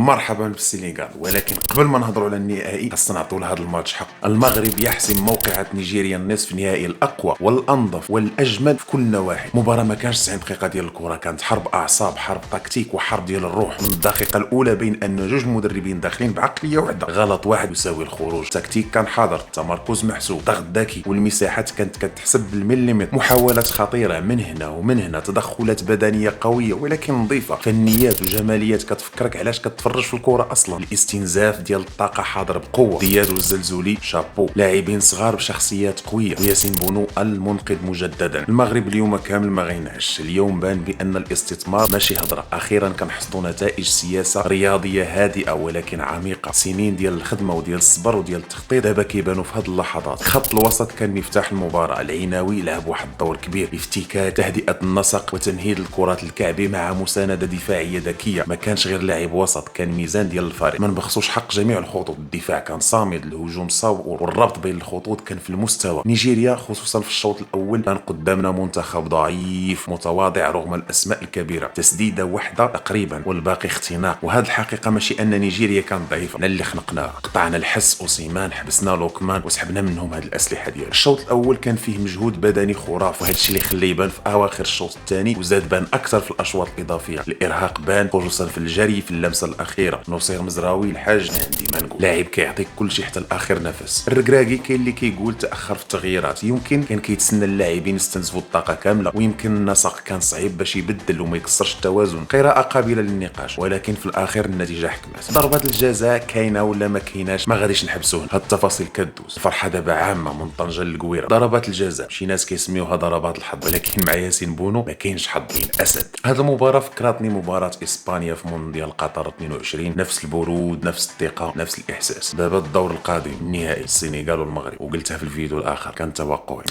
مرحبا بالسنغال. ولكن قبل ما نهضروا على النهائي خاصنا نعطوا لهذا الماتش حق. المغرب يحسم موقعة نيجيريا النصف النهائي الاقوى والانظف والاجمل في كل النواحي. مباراه ما كانش 90 دقيقه ديال الكره، كانت حرب اعصاب، حرب تكتيك وحرب ديال الروح. من الدقيقه الاولى بين ان جوج مدربين داخلين بعقليه واحده، غلط واحد يساوي الخروج. التكتيك كان حاضر، التمركز محسوب، ضغط ذكي، والمساحات كانت كتحسب بالمليمتر. محاولات خطيره من هنا ومن هنا، تدخلات بدنيه قويه ولكن نظيفه، فنيات وجماليات كتفكرك علاش كتفرج في الكره اصلا. الاستنزاف ديال الطاقه حاضر بقوه. دياد والزلزولي شابو، لاعبين صغار بشخصيات قويه. وياسين بونو المنقذ مجددا. المغرب اليوم كامل ما غينعش. اليوم بان بان الاستثمار ماشي هضره، اخيرا كنحصدوا نتائج سياسه رياضيه هادئه ولكن عميقه. سنين ديال الخدمه وديال الصبر وديال التخطيط دابا كيبانوا في هذه اللحظات. خط الوسط كان مفتاح المباراه. العناوي لعب واحد الدور كبير، افتكاك، تهدئه النسق وتمهيد الكرات الكعبي مع مسانده دفاعيه ذكيه. ما كانش غير لاعب وسط، كان ميزان ديال الفريق. ما نبخسوش حق جميع الخطوط. الدفاع كان صامد، الهجوم صابر، والربط بين الخطوط كان في المستوى. نيجيريا خصوصا في الشوط الاول كان قدامنا منتخب ضعيف متواضع رغم الاسماء الكبيره. تسديده واحده تقريبا والباقي اختناق. وهذه الحقيقه ماشي ان نيجيريا كانت ضعيفه، لا اللي خنقناها. قطعنا الحس اوسيمان، حبسنا لوكمان وسحبنا منهم هذه الاسلحه ديال. الشوط الاول كان فيه مجهود بدني خرافي، وهذا الشيء اللي خليه يبان في اواخر الشوط الثاني، وزاد بان اكثر في الاشواط الاضافيه. الارهاق بان خصوصا في الجري في اللمسه الاخيره. نصير مزراوي الحاج عندي ما نقول، لاعب كيعطيك كل شيء حتى الاخر نفس. الركراكي كاين اللي كيقول تاخر في التغييرات، يمكن كان كيتسنى اللاعبين يستنزفوا الطاقه كامله، ويمكن النسق كان صعيب باش يبدل وما يكسرش التوازن. قراءه قابله للنقاش، ولكن في الاخير النتيجه حكمت. ضربات الجزاء كاينه ولا ما كايناش ما غاديش نحبسوه، هاد التفاصيل كدوز. الفرحه دابا عامه من طنجه للقويره. ضربات الجزاء شي ناس كيسميوها ضربات الحظ، ولكن مع ياسين بونو ما كاينش حظ بين اسد. هاد المباراه فكرتني مباراه اسبانيا في مونديال قطر 22، نفس البرود، نفس الثقه، نفس الاحساس. دابا الدور القادم النهائي السنغال والمغرب، وقلتها في الفيديو الاخر كان توقعي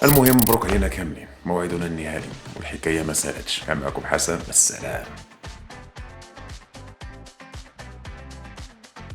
المهم مبروك علينا كاملين، موعدنا النهائي والحكايه ما سالتش. كان معكم حسن، السلام.